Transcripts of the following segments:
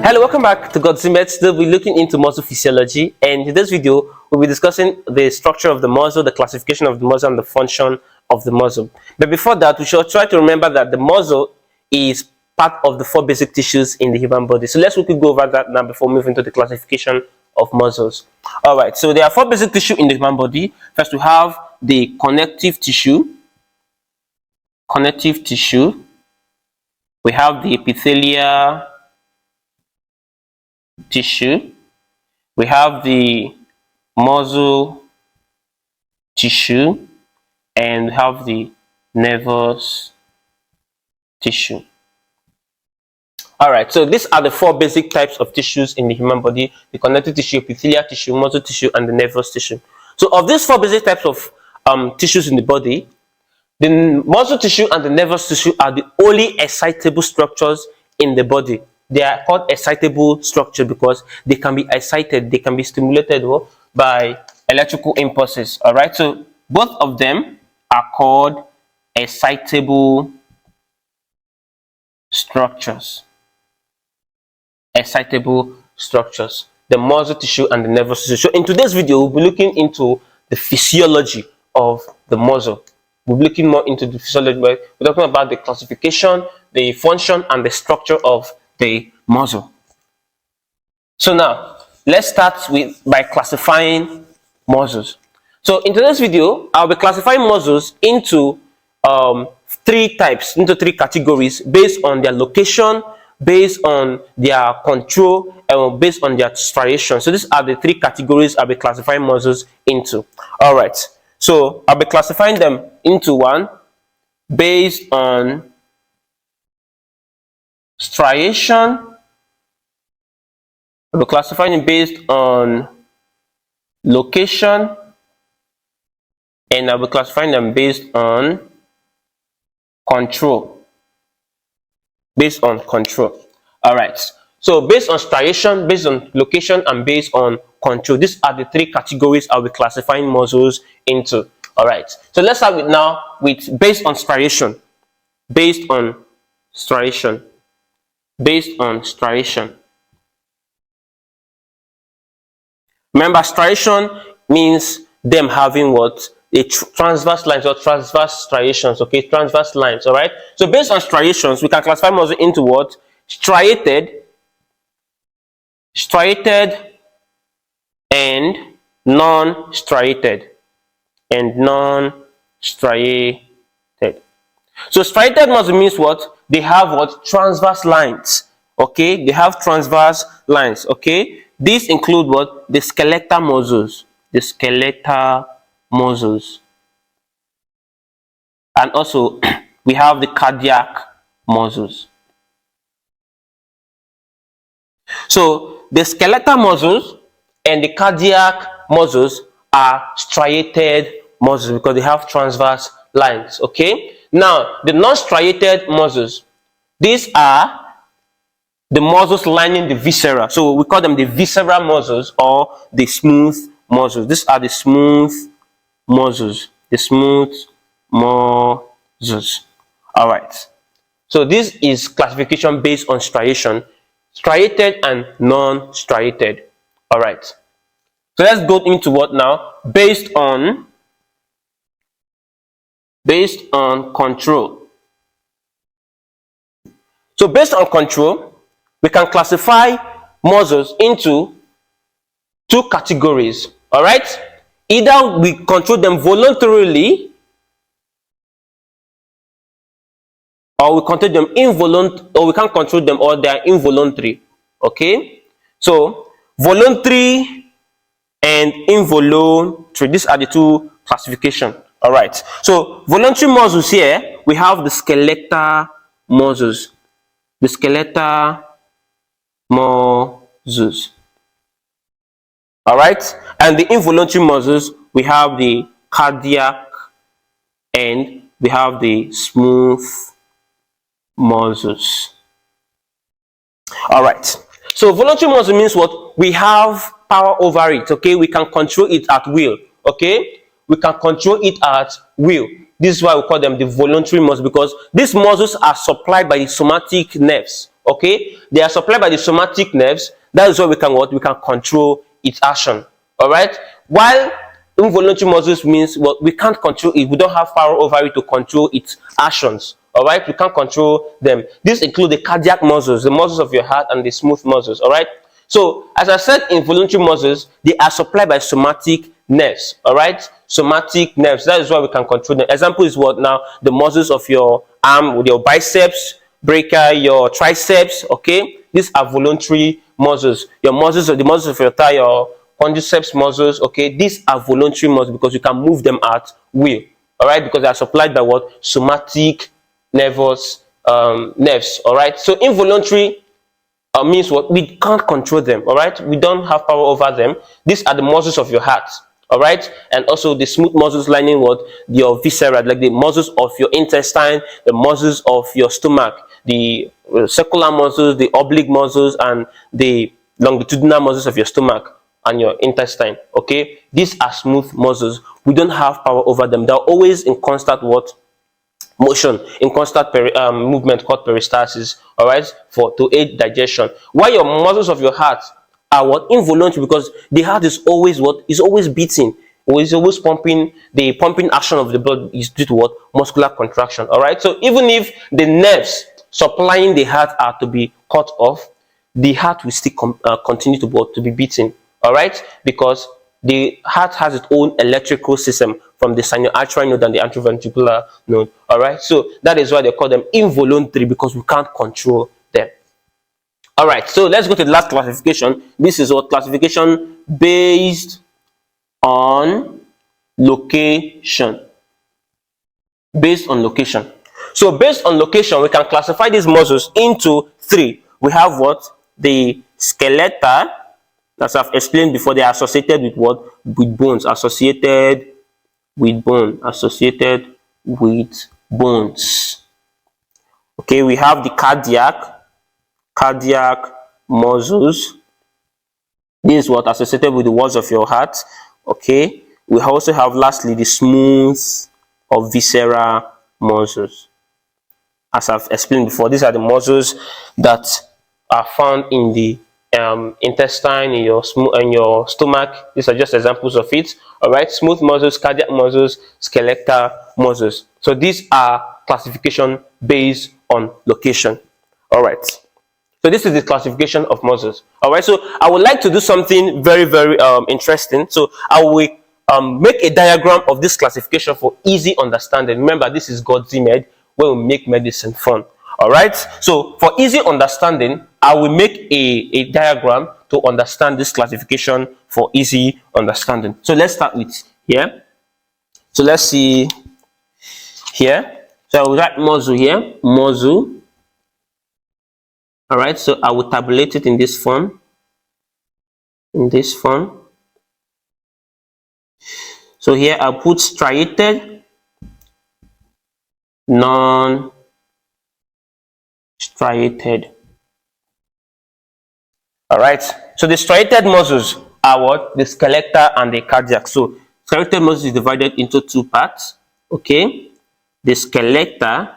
Hello, welcome back to Godzy. Today we'll be looking into muscle physiology, and in this video we'll be discussing the structure of the muscle, the classification of the muscle, and the function of the muscle. But before that, we should try to remember that the muscle is part of the 4 basic tissues in the human body. So let's quickly go over that now before moving to the classification of muscles. Alright, so there are 4 basic tissues in the human body. First, we have the connective tissue. We have the epithelial tissue, we have the muscle tissue, and we have the nervous tissue. Alright, so these are the 4 basic types of tissues in the human body: the connective tissue, epithelial tissue, muscle tissue, and the nervous tissue. So of these 4 basic types of tissues in the body, the muscle tissue and the nervous tissue are the only excitable structures in the body. They are called excitable structure because they can be excited, they can be stimulated by electrical impulses. All right, so both of them are called excitable structures. Excitable structures, the muscle tissue and the nervous tissue. So in today's video, we'll be looking into the physiology of the muscle. We'll be looking more into the physiology. We're talking about the classification, the function, and the structure of the muscle. So now let's start by classifying muscles. So in today's video, I'll be classifying muscles into 3 types, into 3 categories based on their location, based on their control, and based on their striation. So these are the 3 categories I'll be classifying muscles into. All right, so I'll be classifying them into 1 based on striation. We're classifying it based on location, and I'll be classifying them based on control. Based on control. All right. So based on striation, based on location, and based on control, these are the 3 categories I'll be classifying muscles into. All right. So let's start with based on striation. Based on striation. Based on striation. Remember, striation means them having what? A transverse lines or transverse striations. Okay, transverse lines. All right. So based on striations, we can classify muscle into what? Striated, and non-striated, So striated muscle means what? They have what? Transverse lines. Okay, they have transverse lines. Okay, these include what? The skeletal muscles. The skeletal muscles. And also we have the cardiac muscles. So the skeletal muscles and the cardiac muscles are striated muscles because they have transverse lines. Okay, now the non-striated muscles, these are the muscles lining the viscera. So we call them the visceral muscles or the smooth muscles. These are the smooth muscles. The smooth muscles. All right. So this is classification based on striation. Striated and non-striated. All right. So let's go into what now? Based on control. So based on control, we can classify muscles into 2 categories. All right. Either we control them voluntarily, or we control them involuntary, or we can control them, or they are involuntary. Okay. So voluntary and involuntary, these are the 2 classifications. All right. So voluntary muscles here, we have the skeletal muscles. The skeletal muscles. All right. And the involuntary muscles, we have the cardiac and we have the smooth muscles. All right. So voluntary muscle means what? We have power over it. Okay, we can control it at will. okay, we can control it at will. This is why we call them the voluntary muscles, because these muscles are supplied by the somatic nerves. Okay, they are supplied by the somatic nerves. That is why we can what? We can control its action. All right. While involuntary muscles means what? We can't control it. We don't have power over it to control its actions. All right, we can't control them. These include the cardiac muscles, the muscles of your heart, and the smooth muscles. All right. So, as I said, involuntary muscles, they are supplied by somatic nerves. All right, somatic nerves. That is why we can control them. Example is what now? The muscles of your arm, with your biceps, breaker, your triceps. Okay, these are voluntary muscles. Your muscles, the muscles of your thigh, your quadriceps muscles. Okay, these are voluntary muscles because you can move them at will. All right, because they are supplied by what? Somatic nervous nerves. All right, so involuntary means what? We can't control them. All right, we don't have power over them. These are the muscles of your heart. All right, and also the smooth muscles lining what? Your viscera, like the muscles of your intestine, the muscles of your stomach, the circular muscles, the oblique muscles, and the longitudinal muscles of your stomach and your intestine. Okay, these are smooth muscles. We don't have power over them. They're always in constant what? Motion, in constant movement, called peristalsis. All right, for to aid digestion. While your muscles of your heart are what? Involuntary, because the heart is always what? Is always beating, or is always pumping. The pumping action of the blood is due to what? Muscular contraction. All right, so even if the nerves supplying the heart are to be cut off, the heart will still continue to be beating. All right, because the heart has its own electrical system from the sinoatrial node and the anteroventricular node. All right, so that is why they call them involuntary, because we can't control them. All right, so let's go to the last classification. This is what? Classification based on location. Based on location. So based on location, we can classify these muscles into three. We have what? The skeletal. As I've explained before, they are associated with what? With bones. Associated with bone. Associated with bones. Okay, we have the cardiac muscles. This is what? Associated with the walls of your heart. Okay, we also have lastly the smooth or visceral muscles. As I've explained before, these are the muscles that are found in the intestine, in your stomach. These are just examples of it. All right, smooth muscles, cardiac muscles, skeletal muscles. So these are classification based on location. All right, so this is the classification of muscles. All right, so I would like to do something very interesting. So I will make a diagram of this classification for easy understanding. Remember, this is Godzy Med, where we make medicine fun. All right, so for easy understanding, I will make a diagram to understand this classification for easy understanding. So let's start with here. So let's see here. So I will write muscle here, muscle. All right, so I will tabulate it in this form. In this form. So here I'll put striated, non-striated. All right, so the striated muscles are what? The skeletal and the cardiac. So striated muscles is divided into two parts. Okay, the skeletal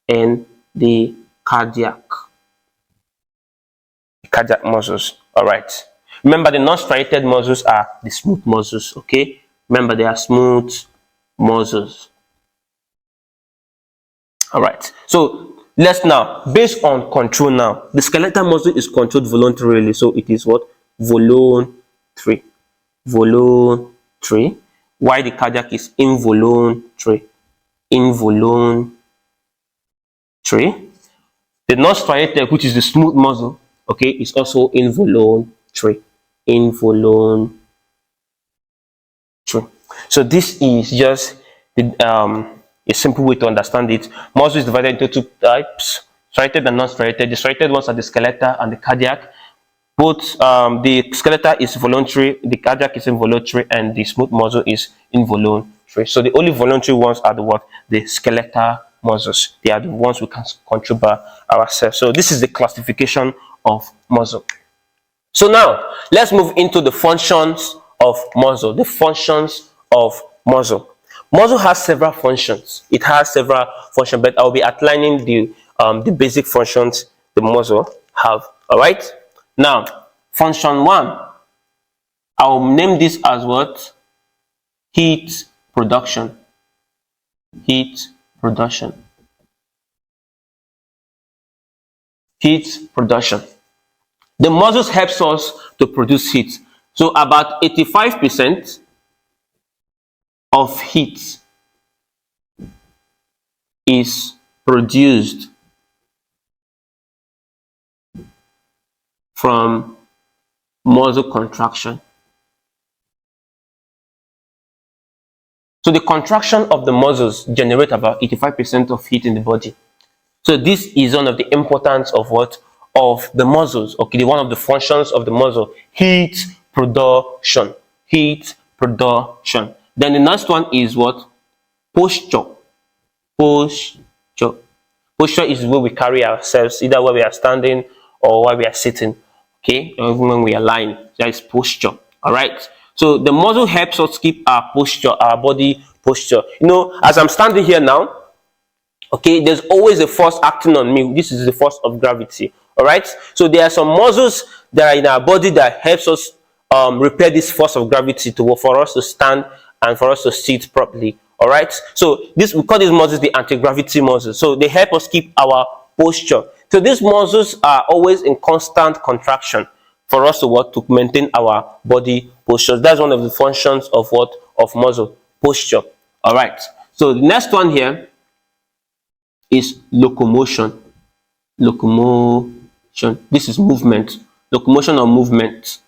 and the cardiac muscles. All right, remember the non-striated muscles are the smooth muscles. Okay, remember they are smooth muscles. All right, so let's now, based on control now, the skeletal muscle is controlled voluntarily, so it is what? Voluntary. Why the cardiac is involuntary. The non-striated, which is the smooth muscle, okay, is also involuntary. So this is just the a simple way to understand it. Muscle is divided into two types: striated and non-striated. The striated ones are the skeletal and the cardiac. Both the skeletal is voluntary, the cardiac is involuntary, and the smooth muscle is involuntary. So the only voluntary ones are the what? The skeletal muscles. They are the ones we can control by ourselves. So this is the classification of muscle. So now let's move into the functions of muscle. The functions of muscle. Muscle has several functions. It has several functions, but I'll be outlining the basic functions the muscle have. All right. Now, function 1. I'll name this as what? Heat production. Heat production. Heat production. The muscles helps us to produce heat. So about 85% of heat is produced from muscle contraction. So the contraction of the muscles generate about 85% of heat in the body. So this is one of the importance of what? Of the muscles. Okay, one of the functions of the muscle. Heat production. Heat production. Then the next one is what? Posture. Posture. Posture is where we carry ourselves, either where we are standing or where we are sitting. Okay, or even when we are lying. That is posture. All right. So the muscle helps us keep our posture, our body posture. You know, as I'm standing here now, okay, there's always a force acting on me. This is the force of gravity. All right. So there are some muscles that are in our body that helps us repair this force of gravity for us to stand and for us to sit properly. All right. So we call these muscles the anti-gravity muscles. So they help us keep our posture. So these muscles are always in constant contraction for us to maintain our body posture. That's one of the functions of what? Of muscle. Posture. All right. So the next one here is locomotion. Locomotion. This is movement. Locomotion or movement.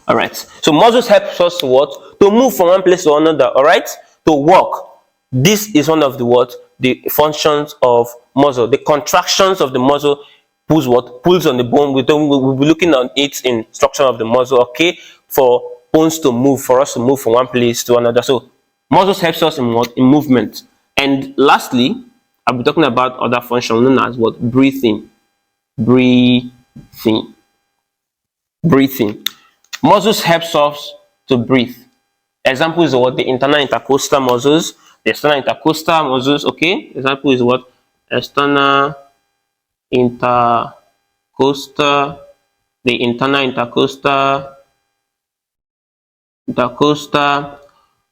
All right. So muscles help us to what? To move from one place to another. All right. To walk. This is one of the what? The functions of muscle. The contractions of the muscle pulls on the bone. We'll be looking at it in structure of the muscle. Okay. For bones to move, for us to move from one place to another. So muscles helps us in what? In movement. And lastly, I'll be talking about other function known as what? Breathing. Breathing. Breathing. Muscles helps us to breathe. Example is what? The internal intercostal muscles. The external intercostal muscles. Okay. Example is what? External intercostal. The internal intercostal,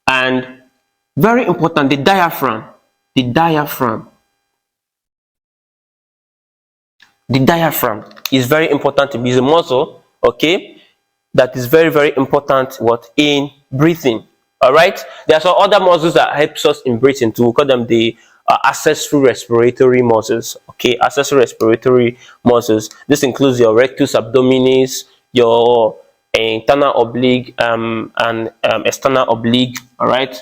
and very important, the diaphragm. The diaphragm. The diaphragm is very important. It is a muscle, okay, that is very, very important what? In breathing. All right. There are some other muscles that helps us in breathing too. We call them the accessory respiratory muscles. Okay, accessory respiratory muscles. This includes your rectus abdominis, your internal oblique and external oblique. All right,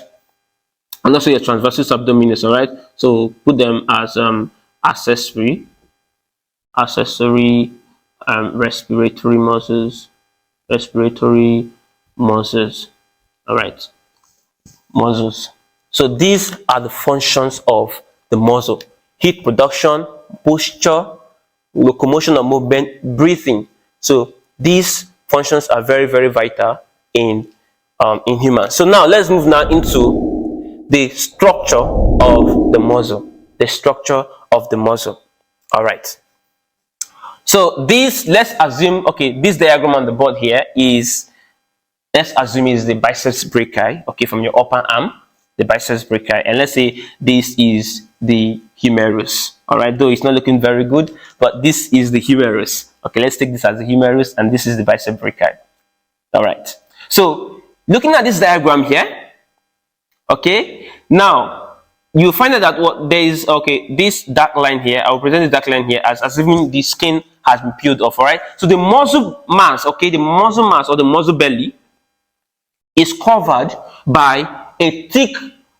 and also your transversus abdominis. All right, so put them as accessory respiratory muscles. All right, muscles. So these are the functions of the muscle: heat production, posture, locomotion or movement, breathing. So these functions are very, very vital in humans. So now let's move now into the structure of the muscle. The structure of the muscle. All right. So this, let's assume, okay, this diagram on the board here is, let's assume is the biceps brachii, okay, from your upper arm, the biceps brachii, and let's say this is the humerus. All right, though it's not looking very good, but this is the humerus. Okay, let's take this as the humerus, and this is the biceps brachii. All right. So looking at this diagram here, okay, now you find out that what there is, okay, this dark line here. I will present this dark line here as assuming the skin has been peeled off. All right. So the muscle mass, okay, the muscle mass or the muscle belly is covered by a thick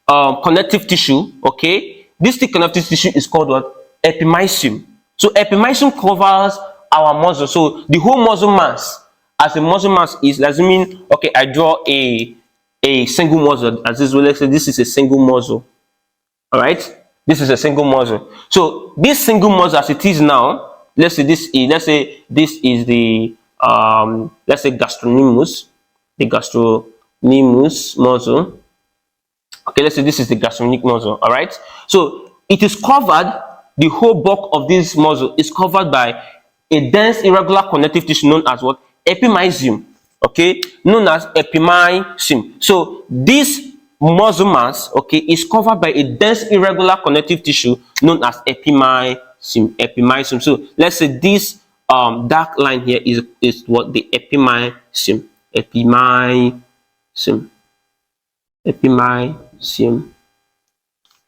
connective tissue. Okay, this thick connective tissue is called what? Epimysium. So epimysium covers our muscle. So the whole muscle mass, as a muscle mass is, assuming, okay, I draw a single muscle as this. Let's say this is a single muscle. All right, this is a single muscle. So this single muscle, as it is now, let's say this is the let's say gastrocnemius, the gastrocnemius muscle. Okay, let's say this is the gastrocnemic muscle. All right, so it is covered, the whole bulk of this muscle is covered by a dense irregular connective tissue known as what? Epimysium. Okay, known as epimysium. So this muscle mass, okay, is covered by a dense irregular connective tissue known as epimysium. So let's say this dark line here is what? The epimysium.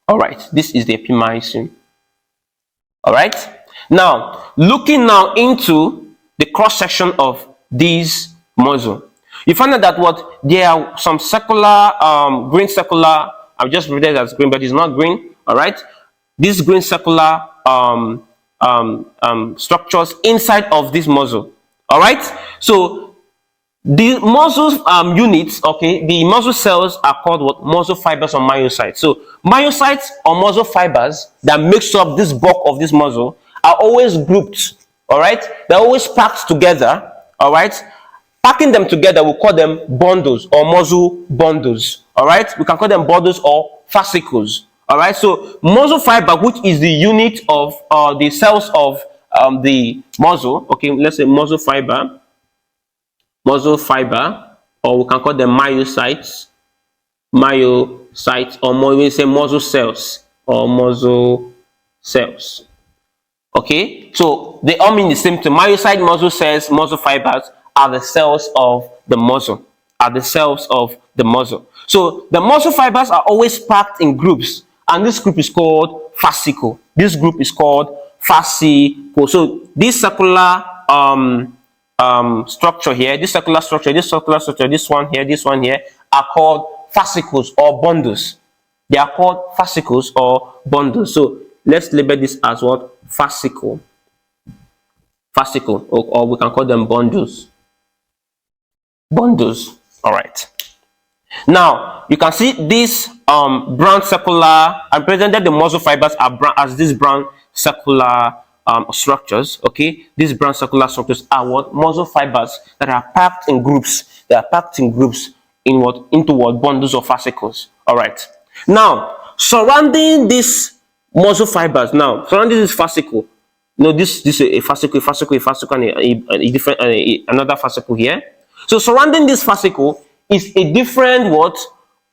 All right, this is the epimysium. All right, now looking now into the cross section of this muscle, you find out that what? There are some circular green circular, I've just read it as green but it's not green. All right, these green circular structures inside of this muscle. All right, so the muscle units, okay, the muscle cells are called what? Muscle fibers or myocytes. So myocytes or muscle fibers that makes up this bulk of this muscle are always grouped. All right, they're always packed together. All right, packing them together, we call them bundles or muscle bundles. All right, we can call them bundles or fascicles. All right, so muscle fiber, which is the unit of the cells of the muscle. Okay, let's say muscle fiber, or we can call them myocytes, or more we say muscle cells or muscle cells. Okay, so they all mean the same thing. Myocyte, muscle cells, muscle fibers are the cells of the muscle. So the muscle fibers are always packed in groups, and this group is called fascicle. So this circular structure here, this one here are called fascicles or bundles. They are called fascicles or bundles. So let's label this as what? Fascicle, or we can call them bundles. All right, now you can see this brown circular. I presented the muscle fibers are brown as these brown circular structures. Okay, these brown circular structures are what? Muscle fibers that are packed in groups. They are packed in groups in what? Into what? Bundles or fascicles. All right, now surrounding these muscle fibers, now surrounding this fascicle, this is a fascicle, and a different another fascicle here. So surrounding this fascicle is a different what?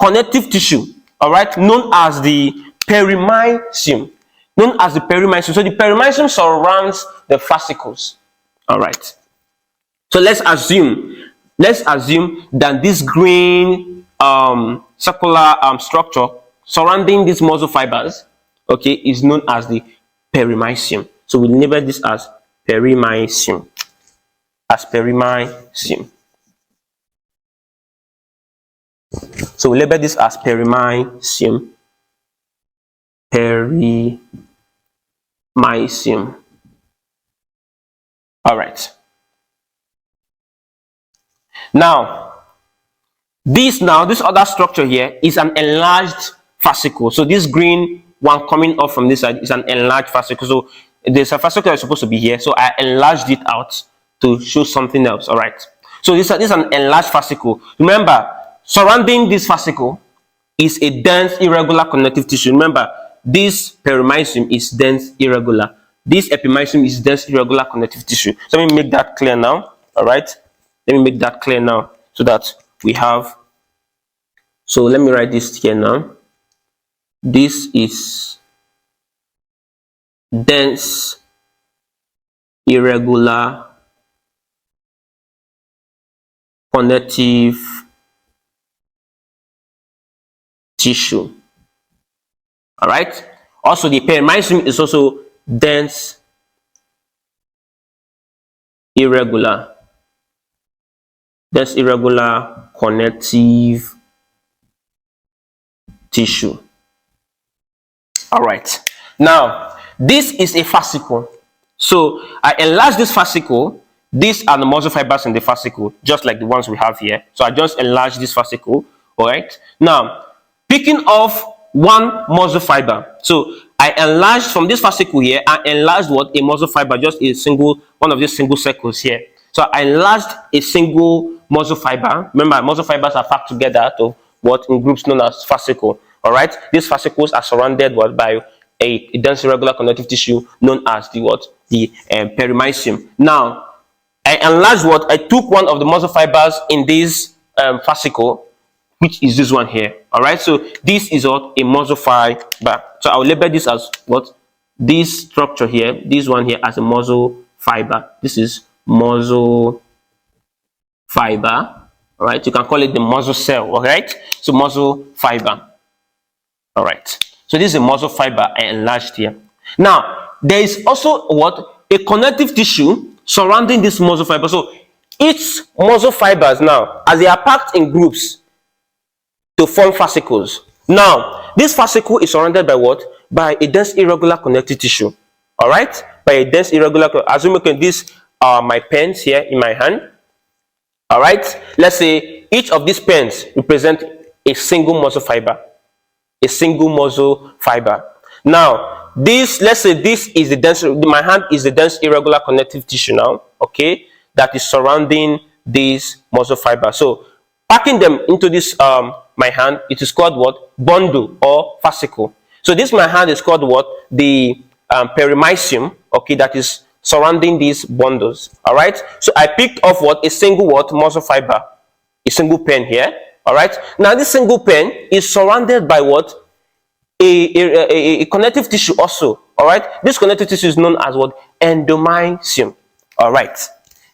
Connective tissue. All right, known as the perimysium. So the perimysium surrounds the fascicles. All right, so let's assume that this green circular structure surrounding these muscle fibers, okay, is known as the perimysium. So we label this as perimysium. So we label this as perimysium. All right. Now this other structure here is an enlarged fascicle. So this green one coming up from this side is an enlarged fascicle. So there's a fascicle that's supposed to be here, so I enlarged it out to show something else. All right, so this is an enlarged fascicle. Remember, surrounding this fascicle is a dense irregular connective tissue. Remember, this perimysium is dense irregular, this epimysium is dense irregular connective tissue. So let me make that clear now. All right, let me make that clear now so that we have, so let me write this here now. This is dense irregular connective tissue. All right, also the perimysium is also dense irregular connective tissue. All right, now this is a fascicle. So I enlarge this fascicle. These are the muscle fibers in the fascicle, just like the ones we have here. So I just enlarge this fascicle. All right, now picking off one muscle fiber. So I enlarged from this fascicle here. I enlarged what? A muscle fiber, just a single one of these single circles here. So I enlarged a single muscle fiber. Remember, muscle fibers are packed together to what in groups known as fascicle. All right, these fascicles are surrounded what by a dense irregular connective tissue known as the what? The perimysium. Now, I enlarged what? I took one of the muscle fibers in this fascicle, which is this one here. All right, so this is what? A muscle fiber. So I'll label this as what? This structure here, this one here, as a muscle fiber. This is muscle fiber. All right, you can call it the muscle cell. All right, so muscle fiber. All right, so this is a muscle fiber I enlarged here. Now there is also what? A connective tissue surrounding this muscle fiber. So each muscle fibers now, as they are packed in groups to form fascicles. Now this fascicle is surrounded by what? By a dense irregular connective tissue. All right, by a dense irregular. Assuming these are my pens here in my hand. All right, let's say each of these pens represent a single muscle fiber. A single muscle fiber. Now this, let's say this is the dense, my hand is the dense irregular connective tissue now, okay, that is surrounding this muscle fiber. So packing them into this my hand, it is called what? Bundle or fascicle. So this my hand is called what? The perimysium, okay, that is surrounding these bundles. All right, so I picked off what? A single what? Muscle fiber, a single pen here. All right, now this single pen is surrounded by what? A connective tissue also. All right, this connective tissue is known as what? Endomysium. All right,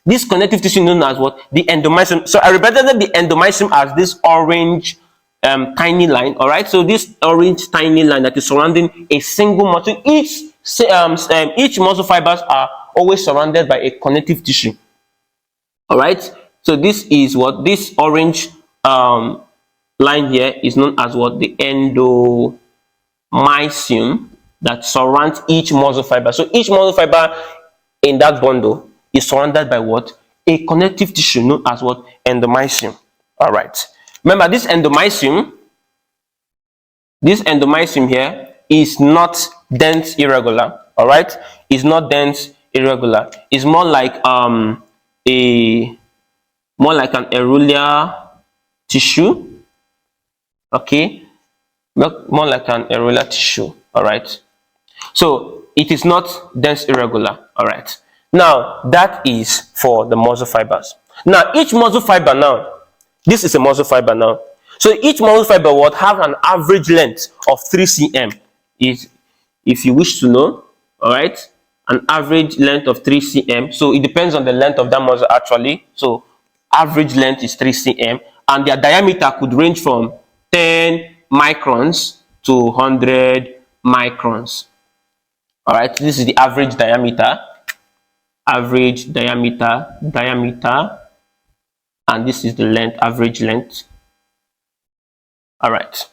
this connective tissue is known as what? The endomysium. So I represented the endomysium as this orange tiny line. All right, so this orange tiny line that is surrounding a single muscle. Each muscle fibers are always surrounded by a connective tissue. All right, so this is what? This orange line here is known as what? The endomysium that surrounds each muscle fiber. So each muscle fiber in that bundle is surrounded by what? A connective tissue known as what? Endomysium. All right, remember this endomysium here is not dense irregular. All right, it's not dense irregular. It's more like an aerolar tissue. Okay, more like an aerolar tissue. All right, so it is not dense irregular. All right, now that is for the muscle fibers. Now each muscle fiber, now this is a muscle fiber now, so each muscle fiber would have an average length of 3 cm. If you wish to know, all right, an average length of 3 cm. So it depends on the length of that muscle actually. So average length is 3 cm, and their diameter could range from 10 microns to 100 microns. All right, this is the average diameter, and this is the length, average length. All right,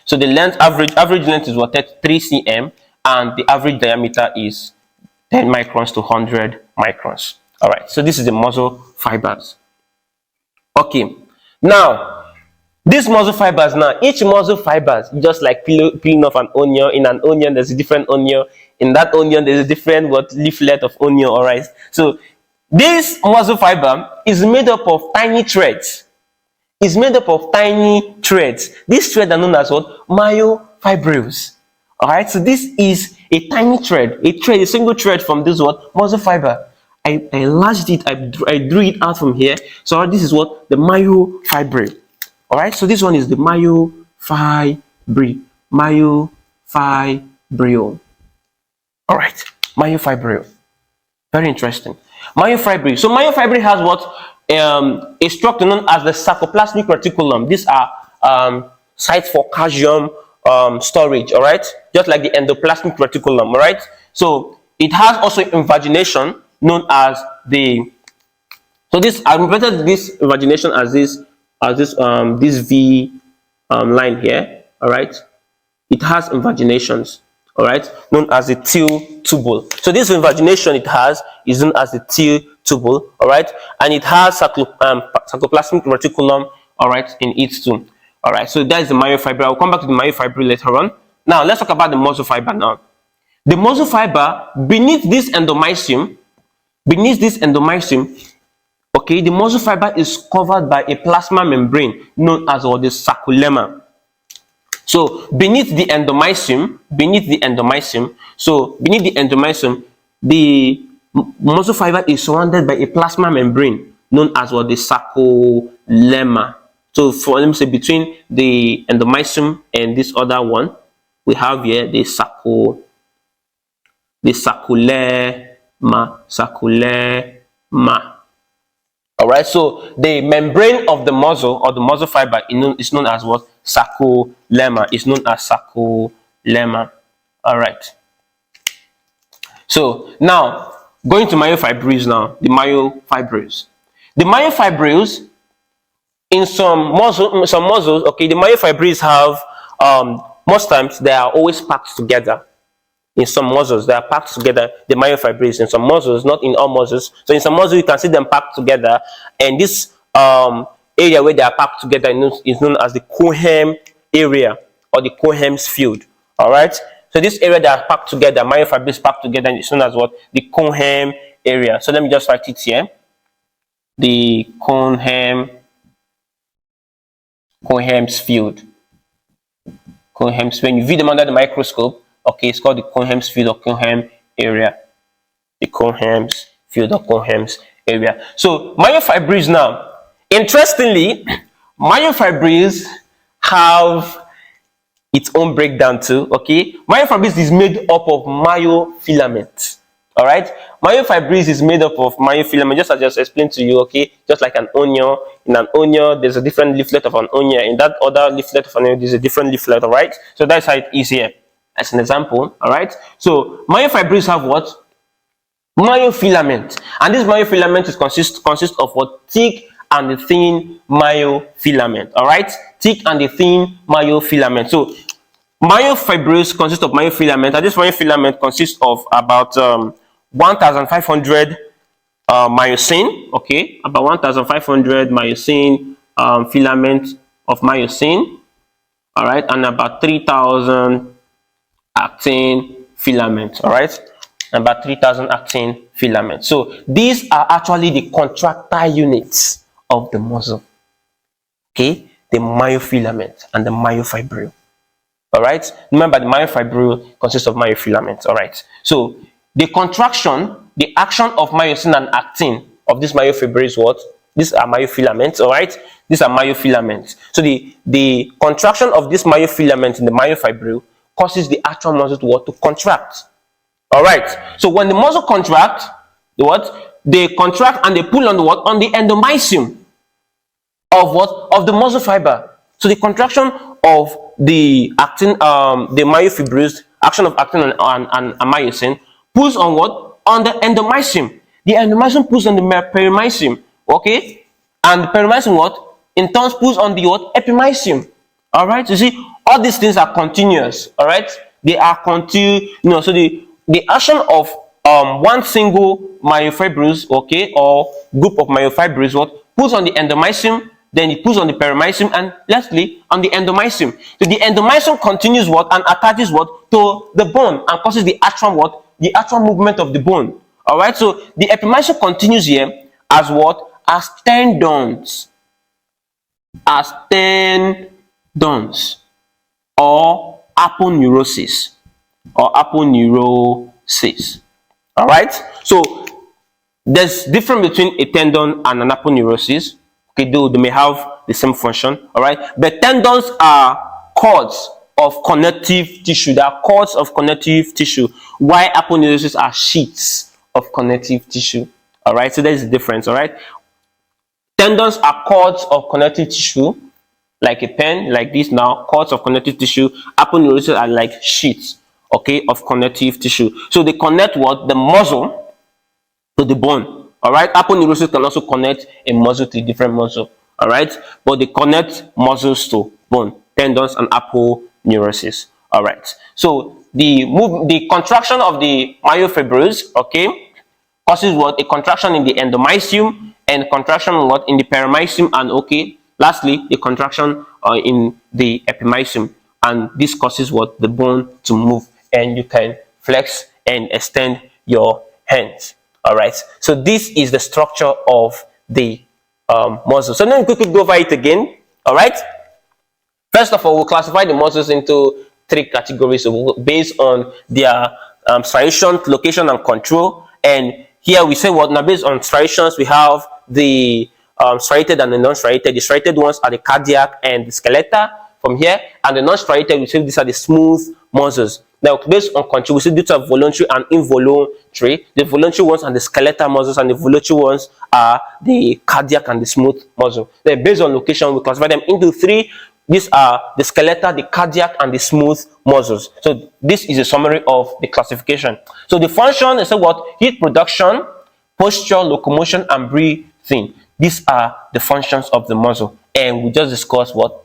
so the length, average length is what? 3 cm, and the average diameter is 10 microns to 100 microns. All right, so this is the muscle fibers. Okay, now these muscle fibers, now each muscle fibers, just like peeling off an onion. In an onion there's a different onion, in that onion there's a different what? Leaflet of onion. All right, so this muscle fiber is made up of tiny threads. It's made up of tiny threads. These threads are known as what? Myofibrils. All right, so this is a tiny thread, a single thread from this what? Muscle fiber. I enlarged it, I drew it out from here. So this is what? The myofibril. All right, so this one is the myofibril. All right, myofibril. Very interesting. Myofibril. So myofibril has what? A structure known as the sarcoplasmic reticulum. These are sites for calcium storage. All right, just like the endoplasmic reticulum. All right, so it has also invagination known as the. So this, I represented this invagination as this V line here. All right, it has invaginations. All right, known as the teal tubule. So this invagination it has is known as the teal tubule. All right, and it has sarcoplasmic reticulum. All right, in it too. All right, so that is the myofibril. I'll come back to the myofibril later on. Now let's talk about the muscle fiber now. The muscle fiber beneath this endomysium, okay, the muscle fiber is covered by a plasma membrane known as the sarcolemma. So beneath the endomysium, the muscle fiber is surrounded by a plasma membrane known as the sarcolemma. So for, let me say, between the endomysium and this other one, we have here the sarcolemma. All right, so the membrane of the muscle, or the muscle fiber, is known as what? Sarcolemma. Is known as sarcolemma. All right. So now going to myofibrils now. The myofibrils. In some muscles, okay, the myofibrils have most times they are always packed together. In some muscles, they are packed together, the myofibrils. In some muscles, not in all muscles. So in some muscles, you can see them packed together, and this area where they are packed together is known as the Cohen area, or the Cohen's field. All right. So this area that are packed together, myofibrils packed together, is known as what? The Cohen area. So let me just write it here. The Cohen's field. When you view them under the microscope, okay, it's called the Cohen's field or Cohen area. The Cohen's field or Cohen's area. So myofibrils now. Interestingly, myofibrils have its own breakdown too. Okay, myofibrils is made up of myofilament. All right, myofibrils is made up of myofilament, just as I just explained to you. Okay, just like an onion. In an onion, there's a different leaflet of an onion. In that other leaflet of an onion, there's a different leaflet. All right, so that's how it is here. As an example, all right. So myofibrils have what? Myofilament, and this myofilament is consists of what? Thick and the thin myofilament. All right, thick and the thin myofilament. So myofibrils consist of myofilament, and this myofilament consists of about 1,500 myosin. Okay, about 1,500 myosin filament of myosin. All right, and about 3,000 actin filaments. All right, about 3,000 actin filaments. So these are actually the contractile units of the muscle. Okay, the myofilament and the myofibril. All right, remember the myofibril consists of myofilaments. All right, so the contraction, the action of myosin and actin of this myofibril is what? These are myofilaments. All right, these are myofilaments. So the contraction of this myofilament in the myofibril causes the actual muscle to contract. All right, so when the muscle contracts, they contract and they pull on the on the endomysium of of the muscle fiber. So the contraction of the actin, the myofibrils, action of actin and myosin pulls on on the endomysium. The endomysium pulls on the perimysium. Okay, and the perimysium in turn pulls on the epimysium. All right, you see, all these things are continuous. All right, they are continuous. So the action of one single myofibrils, okay, or group of myofibrils, pulls on the endomysium, then it pulls on the perimysium, and lastly on the endomysium. So the endomysium continues and attaches to the bone and causes the actual the actual movement of the bone. All right, so the epimysium continues here as as tendons, or aponeurosis, All right, so there's difference between a tendon and an aponeurosis. Okay, though they may have the same function. All right, but tendons are cords of connective tissue. They are cords of connective tissue, while aponeurosis are sheets of connective tissue. All right, so there's the difference. All right, tendons are cords of connective tissue, like a pen, like this now, cords of connective tissue. Aponeurosis are like sheets, okay, of connective tissue. So they connect the muscle to the bone. All right, aponeurosis can also connect a muscle to a different muscle. All right, but they connect muscles to bone, tendons, and aponeurosis. All right, so the contraction of the myofibrils, okay, causes a contraction in the endomysium, and contraction in the perimysium, and okay, lastly the contraction in the epimysium, and this causes the bone to move, and you can flex and extend your hands. All right, so this is the structure of the muscle. So let me quickly go over it again. All right, first of all, we'll classify the muscles into three categories based on their striation, location, and control. And here we say what now, based on striations, we have the striated and the non-striated. The striated ones are the cardiac and the skeletal from here, and the non-striated, we say these are the smooth muscles. Now, based on control, we see these are voluntary and involuntary. The voluntary ones are the skeletal muscles, and the voluntary ones are the cardiac and the smooth muscle. Then, based on location, we classify them into three. These are the skeletal, the cardiac, and the smooth muscles. So this is a summary of the classification. So the function is what? Heat production, posture, locomotion, and breathing. These are the functions of the muscle. And we just discussed what?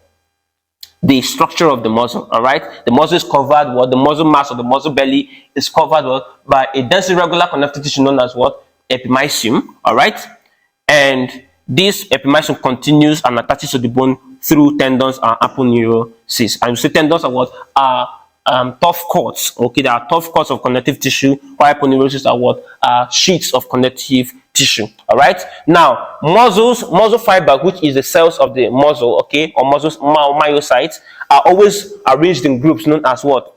The structure of the muscle. All right, the muscle is covered what? The muscle mass or the muscle belly is covered what? By a dense irregular connective tissue known as what? Epimysium. All right, and this epimysium continues and attaches to the bone through tendons and aponeurosis. And we say tendons are what? Are tough cords. Okay, there are tough cords of connective tissue, while aponeurosis are what? Are sheets of connective tissue. All right, now muscle fiber, which is the cells of the muscle, okay, or muscles, myocytes, are always arranged in groups known as what?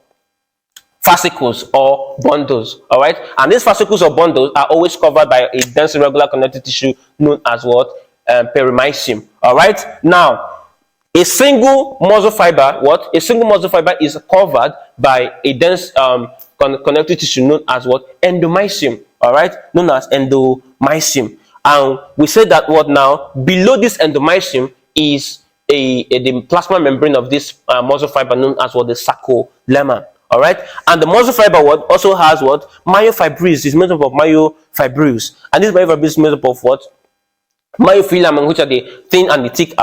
Fascicles or bundles. All right, and these fascicles or bundles are always covered by a dense irregular connective tissue known as what? Perimysium. All right, now a single muscle fiber, what? A single muscle fiber is covered by a dense connective tissue known as what? Endomysium. All right, known as endomysium. And we say that what now? Below this endomysium is the plasma membrane of this muscle fiber known as what? The sarcolemma. All right, and the muscle fiber what? Also has what? Myofibrilles. Is made up of myofibrilles, and this myofibrilles is made up of what? Myofilament, which are the thin and the thick,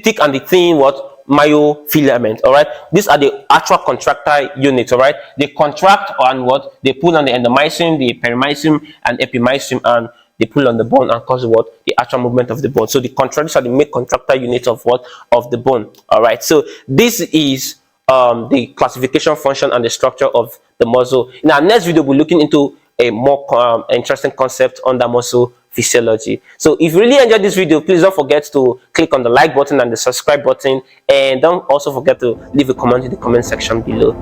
thick and the thin what? Myofilament. All right, these are the actual contractile units. All right, they contract on what? They pull on the endomysium, the perimysium, and epimysium, and they pull on the bone and cause what? The actual movement of the bone. So the contractors are the main contractile units of what? Of the bone. All right, so this is the classification, function, and the structure of the muscle. In our next video, we're looking into a more interesting concept under muscle physiology. So if you really enjoyed this video, please don't forget to click on the like button and the subscribe button, and don't also forget to leave a comment in the comment section below.